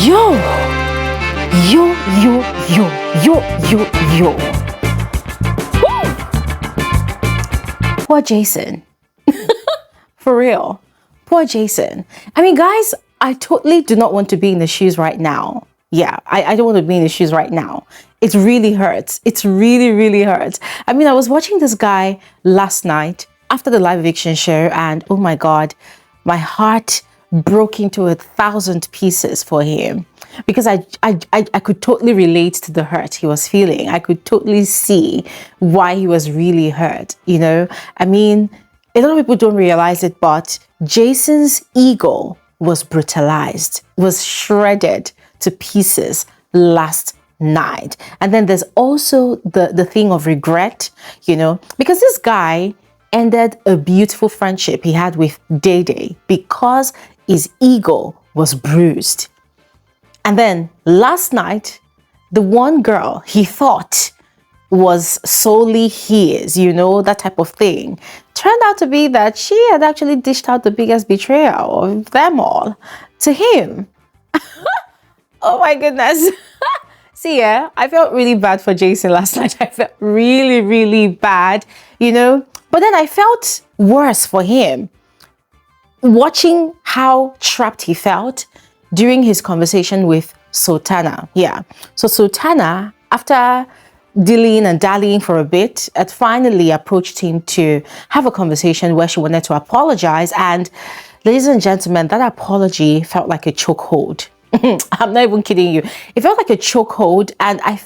Yo, yo, yo, yo, yo, yo, yo. Woo! Poor Jason. For real. Poor Jason. I mean, guys, I totally do not want to be in the shoes right now. Yeah, I don't want to be in the shoes right now. It really hurts. It really, really hurts. I mean, I was watching this guy last night after the live eviction show, and oh my God, my heart broke into 1,000 pieces for him, because I could totally relate to the hurt he was feeling. I could totally see why he was really hurt, you know. I mean, a lot of people don't realize it, but Jason's ego was brutalized, was shredded to pieces last night. And then there's also the thing of regret, you know, because this guy ended a beautiful friendship he had with Dede because his ego was bruised. And then last night, the one girl he thought was solely his, you know, that type of thing, turned out to be that she had actually dished out the biggest betrayal of them all to him. Oh my goodness. See, yeah, I felt really bad for Jason last night. I felt really, really bad, you know, but then I felt worse for him watching how trapped he felt during his conversation with Sultana. Yeah. So Sultana, after dealing and dallying for a bit, had finally approached him to have a conversation where she wanted to apologize. And ladies and gentlemen, that apology felt like a chokehold. I'm not even kidding you. It felt like a chokehold, and I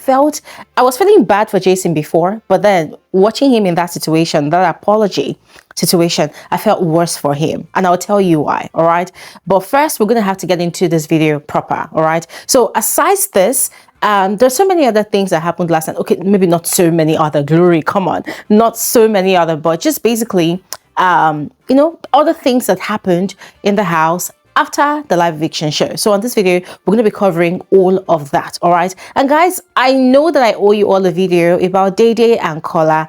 was feeling bad for Jason before, but then watching him in that situation, that apology situation, I felt worse for him, and I'll tell you why. All right, but first we're gonna have to get into this video proper. All right, so aside this, there's so many other things that happened last night. Okay, maybe not so many other, Glory, come on, not so many other, but just basically you know, other things that happened in the house after the live eviction show. So on this video, we're going to be covering all of that. All right. And guys, I know that I owe you all a video about Dede and Kola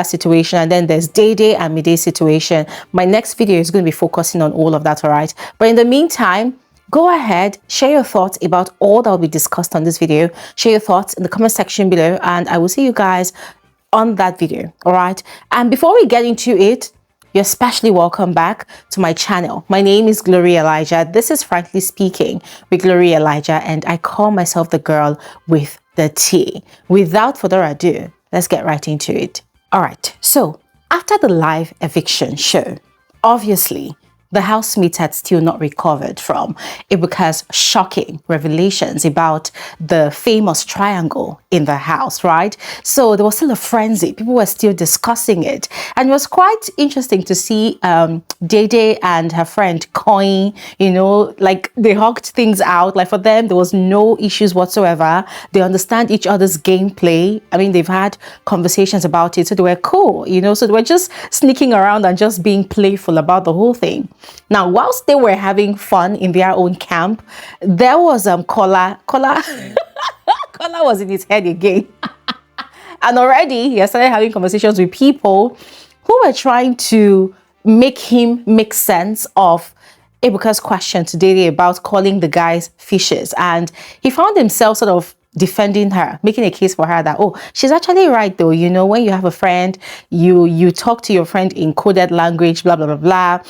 situation. And then there's Dede and Mide situation. My next video is going to be focusing on all of that. All right. But in the meantime, go ahead, share your thoughts about all that will be discussed on this video. Share your thoughts in the comment section below, and I will see you guys on that video. All right. And before we get into it, you're especially welcome back to my channel. My name is Bbnaija. This is Frankly Speaking with Bbnaija, and I call myself the girl with the tea. Without further ado, let's get right into it. All right, so after the live eviction show, obviously, the housemates had still not recovered from Ebuka's shocking revelations about the famous triangle in the house, right? So there was still a frenzy. People were still discussing it. And it was quite interesting to see Dede and her friend Koyin, you know, like they hugged things out. Like for them, there was no issues whatsoever. They understand each other's gameplay. I mean, they've had conversations about it, so they were cool, you know, so they were just sneaking around and just being playful about the whole thing. Now, whilst they were having fun in their own camp, there was Kola was in his head again. And already he started having conversations with people who were trying to make him make sense of Ebuka's question to Dede about calling the guys fishes. And he found himself sort of defending her, making a case for her that, oh, she's actually right though, you know, when you have a friend, you talk to your friend in coded language, blah blah blah blah,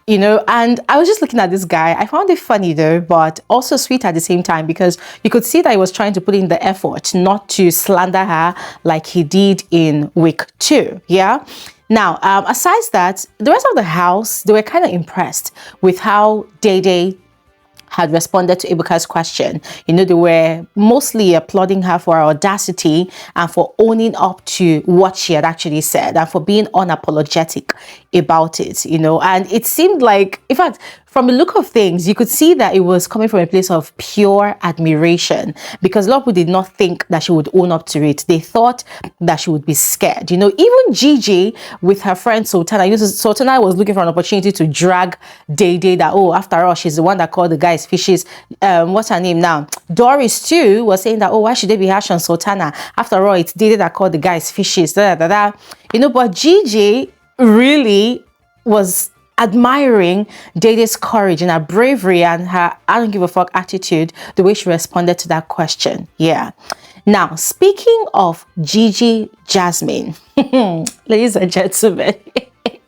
you know. And I was just looking at this guy. I found it funny though, but also sweet at the same time, because you could see that he was trying to put in the effort not to slander her like he did in week 2. Yeah. Now, aside that, the rest of the house, they were kind of impressed with how Dede had responded to Ebuka's question. You know, they were mostly applauding her for her audacity and for owning up to what she had actually said and for being unapologetic about it, you know. And it seemed like, in fact, from the look of things, you could see that it was coming from a place of pure admiration, because a lot of people did not think that she would own up to it. They thought that she would be scared. You know, even Gigi with her friend Sultana, Sultana was looking for an opportunity to drag Dede that, oh, after all, she's the one that called the guys fishes. What's her name now? Doris too was saying that, oh, why should they be harsh on Sultana? After all, it's Dede that called the guys fishes. Da, da, da, da. You know, but Gigi really was admiring Dede's courage and her bravery and her I don't give a fuck attitude, the way she responded to that question. Yeah. Now, speaking of Gigi Jasmine, ladies and gentlemen,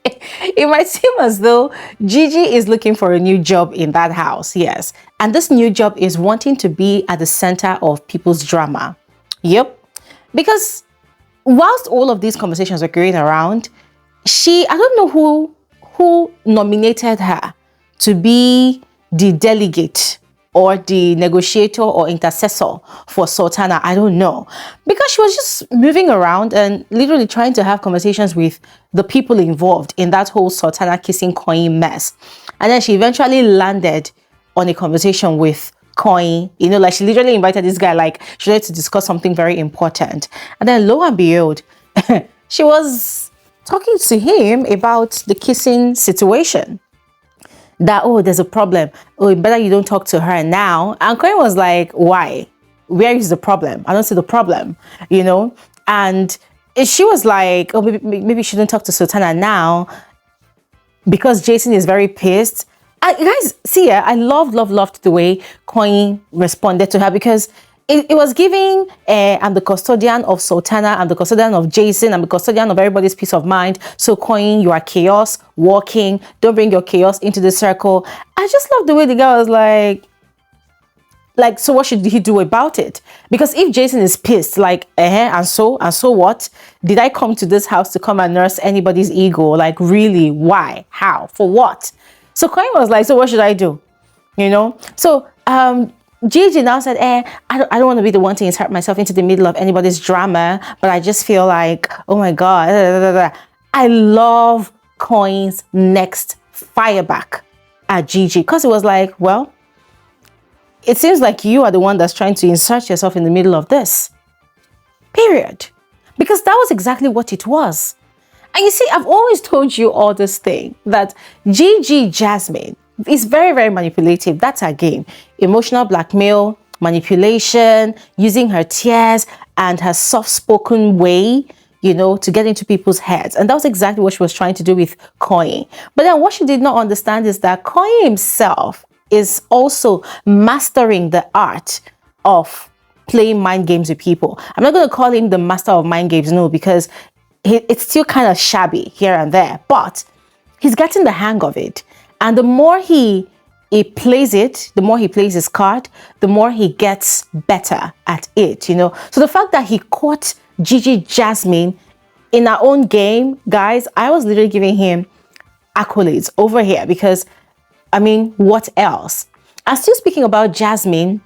it might seem as though Gigi is looking for a new job in that house. Yes. And this new job is wanting to be at the center of people's drama. Yep. Because whilst all of these conversations were going around, I don't know who nominated her to be the delegate or the negotiator or intercessor for Sultana. I don't know. Because she was just moving around and literally trying to have conversations with the people involved in that whole Sultana kissing Koyin mess. And then she eventually landed on a conversation with Koyin. You know, like she literally invited this guy, like she wanted to discuss something very important. And then lo and behold, she was talking to him about the kissing situation. That, oh, there's a problem. Oh, better you don't talk to her now. And Koyin was like, why? Where is the problem? I don't see the problem, you know? And she was like, oh, maybe you shouldn't talk to Sultana now because Jason is very pissed. Guys, see, I loved the way Koyin responded to her because it was giving, I'm the custodian of Sultana, I'm the custodian of Jason, I'm the custodian of everybody's peace of mind. So Koyin, you are chaos, walking, don't bring your chaos into the circle. I just love the way the guy was like, so what should he do about it? Because if Jason is pissed, like, and so what? Did I come to this house to come and nurse anybody's ego? Like, really? Why? How? For what? So Koyin was like, so what should I do? You know? So, Gigi now said, I don't want to be the one to insert myself into the middle of anybody's drama, but I just feel like, oh my God. I love Koyin's next fireback at Gigi because it was like, well, it seems like you are the one that's trying to insert yourself in the middle of this. Period. Because that was exactly what it was. And you see, I've always told you all this thing that Gigi Jasmine is very, very manipulative. That's her game. Emotional blackmail, manipulation, using her tears and her soft-spoken way, you know, to get into people's heads. And that was exactly what she was trying to do with Koyin. But then what she did not understand is that Koyin himself is also mastering the art of playing mind games with people. I'm not going to call him the master of mind games, no, because it's still kind of shabby here and there, but he's getting the hang of it. And the more he plays it, the more he plays his card, the more he gets better at it, you know. So the fact that he caught Gigi Jasmine in our own game, guys, I was literally giving him accolades over here because, I mean, what else? And still speaking about Jasmine,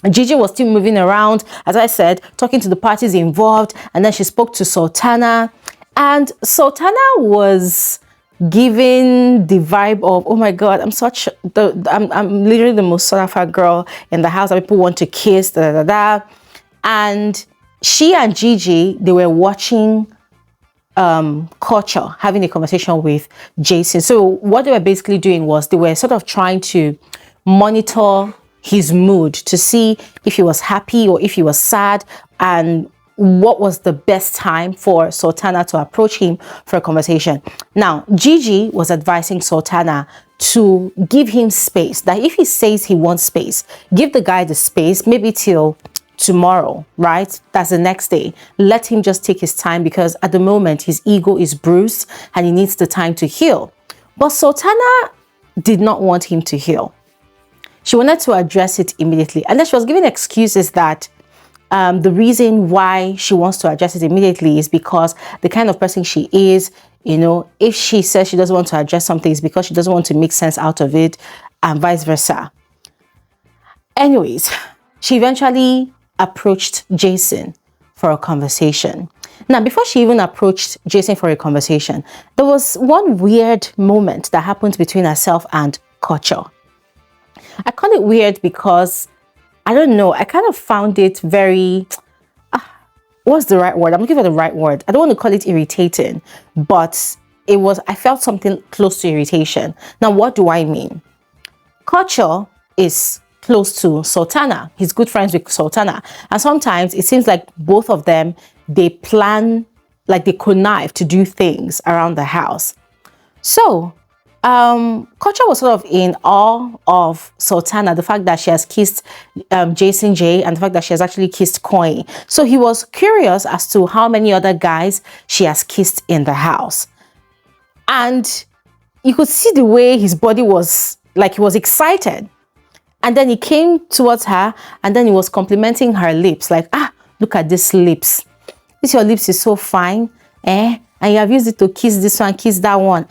Gigi was still moving around, as I said, talking to the parties involved, and then she spoke to Sultana, and Sultana was giving the vibe of, oh my God, I'm literally the most sought after girl in the house that people want to kiss, And she and Gigi, they were watching Kuture, having a conversation with Jason. So what they were basically doing was they were sort of trying to monitor his mood to see if he was happy or if he was sad and what was the best time for Sultana to approach him for a conversation. Now, Gigi was advising Sultana to give him space, that if he says he wants space, give the guy the space, maybe till tomorrow, right? That's the next day. Let him just take his time because at the moment his ego is bruised and he needs the time to heal. But Sultana did not want him to heal. She wanted to address it immediately. And then she was giving excuses that the reason why she wants to address it immediately is because the kind of person she is, you know, if she says she doesn't want to address something, it's because she doesn't want to make sense out of it and vice versa. Anyways, she eventually approached Jason for a conversation. Now, before she even approached Jason for a conversation, there was one weird moment that happened between herself and Kuture. I call it weird because, I don't know, I kind of found it very, what's the right word? I'm looking for the right word. I don't want to call it irritating, but I felt something close to irritation. Now, what do I mean? Kuture is close to Sultana. He's good friends with Sultana. And sometimes it seems like both of them, they plan, like they connive to do things around the house. So Kocha was sort of in awe of Sultana, the fact that she has kissed Jasonjae and the fact that she has actually kissed Koyin. So he was curious as to how many other guys she has kissed in the house. And you could see the way his body was, like he was excited. And then he came towards her and then he was complimenting her lips, like, look at these lips. This your lips is so fine, eh? And you have used it to kiss this one, kiss that one.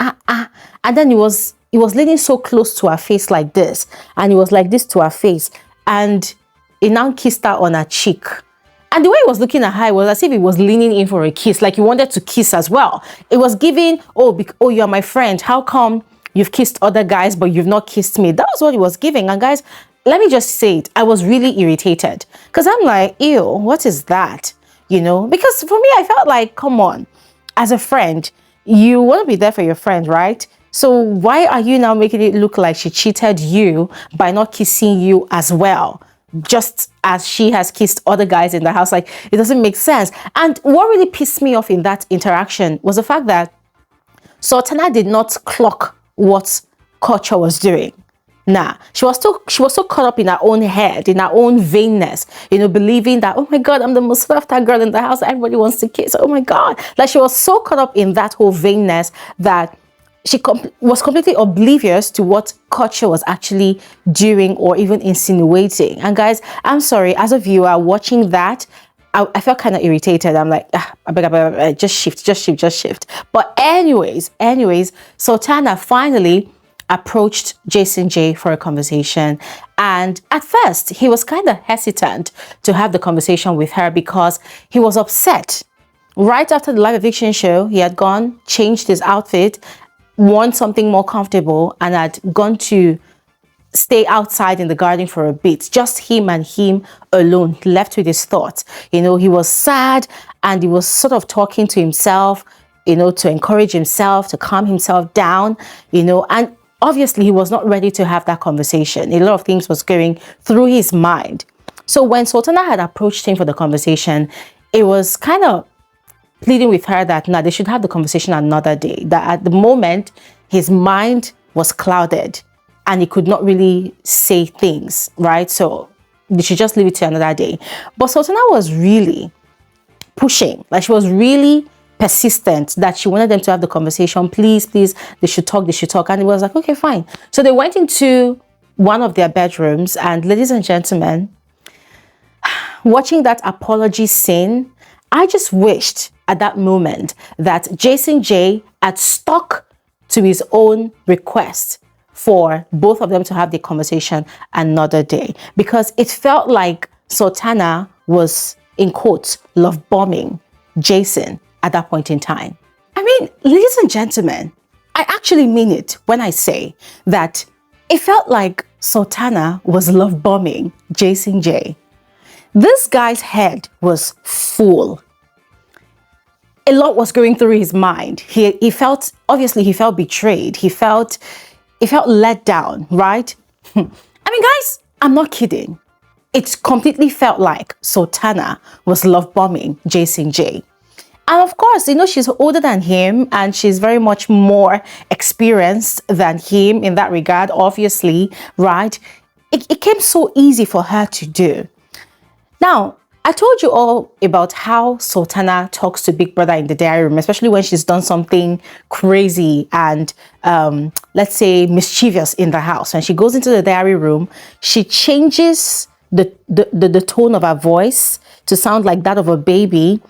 And then he was leaning so close to her face like this. And he was like this to her face. And he now kissed her on her cheek. And the way he was looking at her, it was as if he was leaning in for a kiss. Like he wanted to kiss as well. It was giving, oh, you're my friend. How come you've kissed other guys, but you've not kissed me? That was what he was giving. And guys, let me just say it. I was really irritated. Because I'm like, ew, what is that? You know? Because for me, I felt like, come on. As a friend, you want to be there for your friend, right? So why are you now making it look like she cheated you by not kissing you as well? Just as she has kissed other guys in the house. Like, it doesn't make sense. And what really pissed me off in that interaction was the fact that Sultana did not clock what Kocha was doing. Nah, she was so caught up in her own head, in her own vainness, you know, believing that, oh my God, I'm the most sought after girl in the house. Everybody wants to kiss. Oh my God. Like, she was so caught up in that whole vainness that she was completely oblivious to what Kocha was actually doing or even insinuating. And guys, I'm sorry, as a viewer watching that, I felt kind of irritated. I'm like, just shift. But anyways, Sultana finally approached Jasonjae for a conversation. And at first, he was kind of hesitant to have the conversation with her because he was upset. Right after the live eviction show, he had gone, changed his outfit, worn something more comfortable, and had gone to stay outside in the garden for a bit. Just him and him alone. He left with his thoughts. You know, he was sad and he was sort of talking to himself, you know, to encourage himself, to calm himself down, you know, and obviously he was not ready to have that conversation. A lot of things was going through his mind. So when Sultana had approached him for the conversation, it was kind of pleading with her that they should have the conversation another day. That at the moment, his mind was clouded and he could not really say things, right? So they should just leave it to another day. But Sultana was really pushing, like she was really persistent that she wanted them to have the conversation. Please, they should talk. And it was like, okay, fine. So they went into one of their bedrooms, and ladies and gentlemen, watching that apology scene, I just wished at that moment that Jasonjae had stuck to his own request for both of them to have the conversation another day, because it felt like Sultana was, in quotes, love bombing Jason at that point in time. I mean, ladies and gentlemen, I actually mean it when I say that it felt like Sultana was love bombing Jasonjae. This guy's head was full. A lot was going through his mind. He felt, obviously he felt betrayed. He felt let down, right? I mean, guys, I'm not kidding. It completely felt like Sultana was love bombing Jasonjae. And of course, you know, she's older than him and she's very much more experienced than him in that regard, obviously, right? It came so easy for her to do. Now, I told you all about how Sultana talks to Big Brother in the diary room, especially when she's done something crazy and, let's say, mischievous in the house. When she goes into the diary room, she changes the tone of her voice to sound like that of a baby.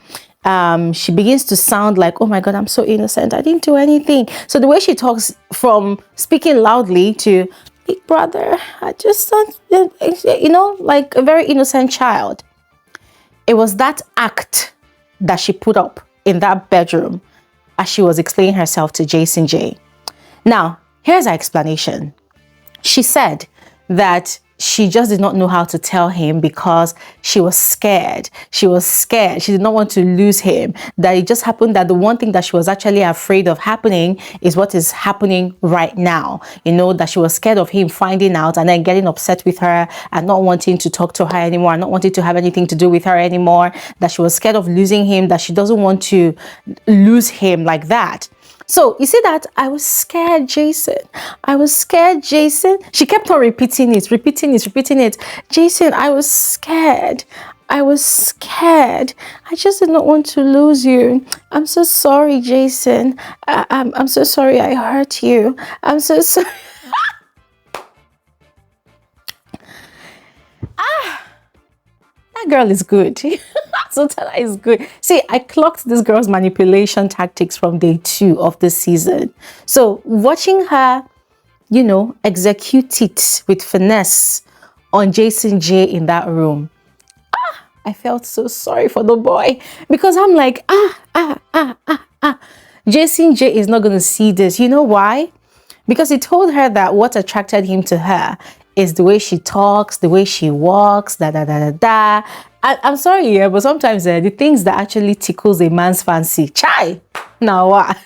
She begins to sound like, oh my God, I'm so innocent. I didn't do anything. So the way she talks, from speaking loudly to Big Brother, I just, you know, like a very innocent child. It was that act that she put up in that bedroom as she was explaining herself to Jasonjae. Now, here's her explanation. She said that she just did not know how to tell him because she was scared. She was scared. She did not want to lose him. That it just happened that the one thing that she was actually afraid of happening is what is happening right now. You know, that she was scared of him finding out and then getting upset with her and not wanting to talk to her anymore, not wanting to have anything to do with her anymore. That she was scared of losing him, that she doesn't want to lose him like that. So you see that I was scared, Jason. I was scared, Jason. She kept on repeating it, repeating it, repeating it. Jason, I was scared. I was scared. I just did not want to lose you. I'm so sorry, Jason. I'm so sorry I hurt you. I'm so sorry. That girl is good. Sultana is good. See, I clocked this girl's manipulation tactics from day 2 of this season. So watching her, you know, execute it with finesse on Jasonjae in that room, I felt so sorry for the boy, because I'm like, Jasonjae is not going to see this. You know why? Because he told her that what attracted him to her is the way she talks, the way she walks, I'm sorry, yeah, but sometimes the things that actually tickles a man's fancy, chai, now what?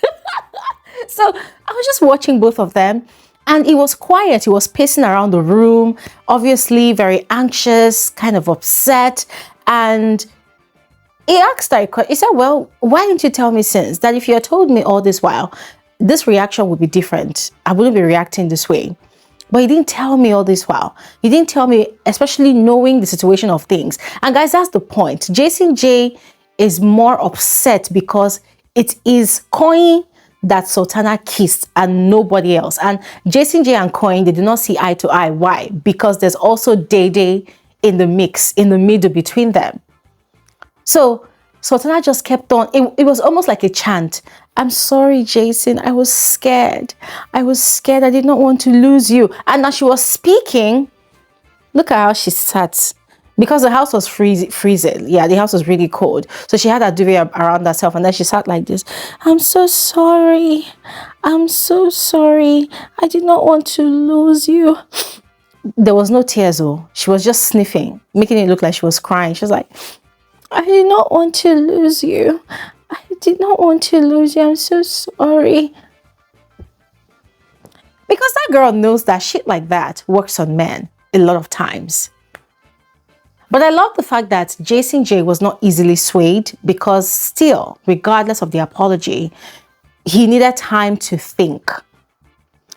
So I was just watching both of them, and he was quiet. He was pacing around the room, obviously very anxious, kind of upset, and he asked her, he said, well, why didn't you tell me since? That if you had told me all this while, this reaction would be different. I wouldn't be reacting this way. But he didn't tell me all this while. He didn't tell me, especially knowing the situation of things. And guys, that's the point. Jasonjae is more upset because it is Koyin that Sultana kissed and nobody else. And Jasonjae and Koyin, they do not see eye to eye. Why? Because there's also Dede in the mix, in the middle between them. So Sultana just kept on. It was almost like a chant. I'm sorry, Jason. I was scared. I was scared. I did not want to lose you. And as she was speaking, look at how she sat. Because the house was freezing. Yeah, the house was really cold. So she had her duvet around herself, and then she sat like this. I'm so sorry. I'm so sorry. I did not want to lose you. There was no tears, though. She was just sniffing, making it look like she was crying. She was like, I did not want to lose you. I did not want to lose you. I'm so sorry. Because that girl knows that shit like that works on men a lot of times. But I love the fact that Jasonjae was not easily swayed, because still, regardless of the apology, he needed time to think.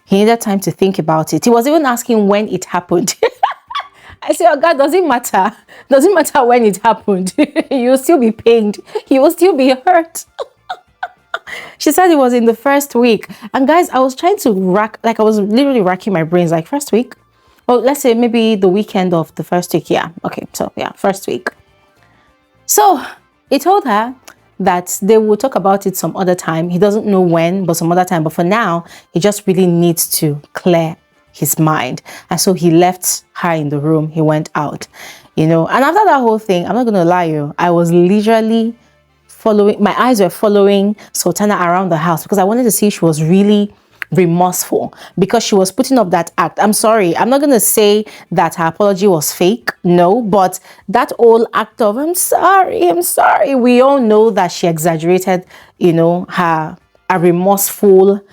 He needed time to think about it. He was even asking when it happened. I said, oh God, doesn't matter. Doesn't matter when it happened. You'll still be pained. You will still be hurt. She said it was in the first week. And guys, I was trying to I was literally racking my brains, like, first week? Well, let's say maybe the weekend of the first week. Yeah. Okay. So yeah, first week. So he told her that they will talk about it some other time. He doesn't know when, but some other time. But for now, he just really needs to clear his mind. And so he left her in the room. He went out, you know. And after that whole thing, I'm not going to lie you, I was literally following, my eyes were following Sultana around the house, because I wanted to see if she was really remorseful, because she was putting up that act. I'm sorry, I'm not going to say that her apology was fake, no, but that whole act of I'm sorry, we all know that she exaggerated, you know, a remorseful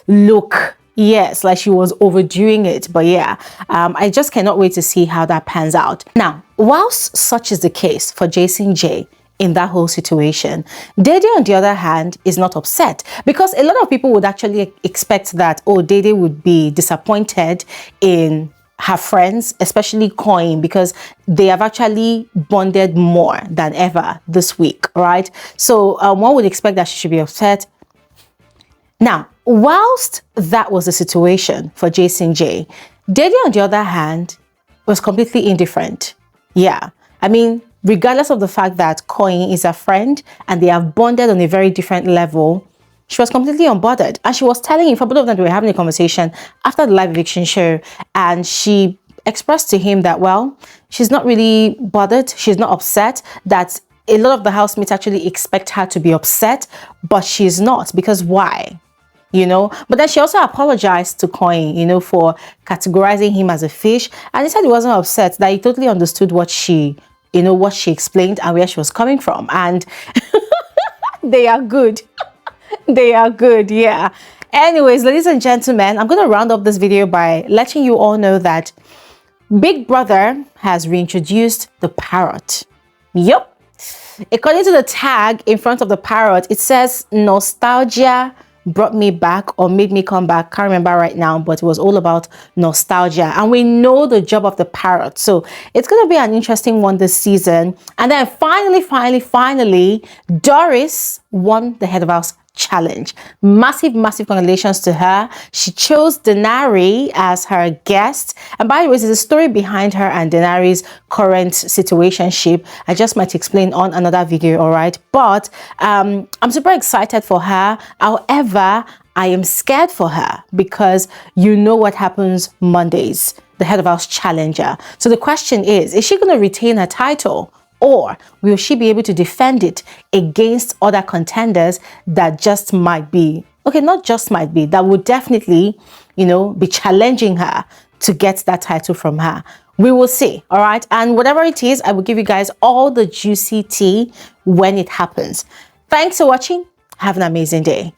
look. Yes, like she was overdoing it. But yeah, I just cannot wait to see how that pans out. Now, whilst such is the case for Jasonjae in that whole situation, Dede, on the other hand, is not upset, because a lot of people would actually expect that, oh, Dede would be disappointed in her friends, especially Koyin, because they have actually bonded more than ever this week, right? So one would expect that she should be upset. Now, whilst that was the situation for Jasonjae, Dede, on the other hand, was completely indifferent. Yeah, I mean, regardless of the fact that Koyin is a friend and they have bonded on a very different level, she was completely unbothered. And she was telling him, for both of them, they were having a conversation after the live eviction show, and she expressed to him that, well, she's not really bothered, she's not upset, that a lot of the housemates actually expect her to be upset, but she's not, because why? You know, but then she also apologized to Koyin, you know, for categorizing him as a fish. And he said he wasn't upset, that he totally understood what she, you know, what she explained and where she was coming from. And they are good. They are good. Yeah. Anyways, ladies and gentlemen, I'm going to round up this video by letting you all know that Big Brother has reintroduced the parrot. Yup. According to the tag in front of the parrot, it says nostalgia brought me back or made me come back. Can't remember right now, but it was all about nostalgia. And we know the job of the parrot. So it's going to be an interesting one this season. And then finally, Doris won the head of house challenge. Massive congratulations to her. She chose Denari as her guest. And by the way, there's a story behind her and Denari's current situationship. I just might explain on another video, all right? But I'm super excited for her. However, I am scared for her because you know what happens Mondays, the head of house challenger. So the question is she going to retain her title? Or will she be able to defend it against other contenders that just might be, okay, not just might be, that would definitely, be challenging her to get that title from her? We will see, all right? And whatever it is, I will give you guys all the juicy tea when it happens. Thanks for watching. Have an amazing day.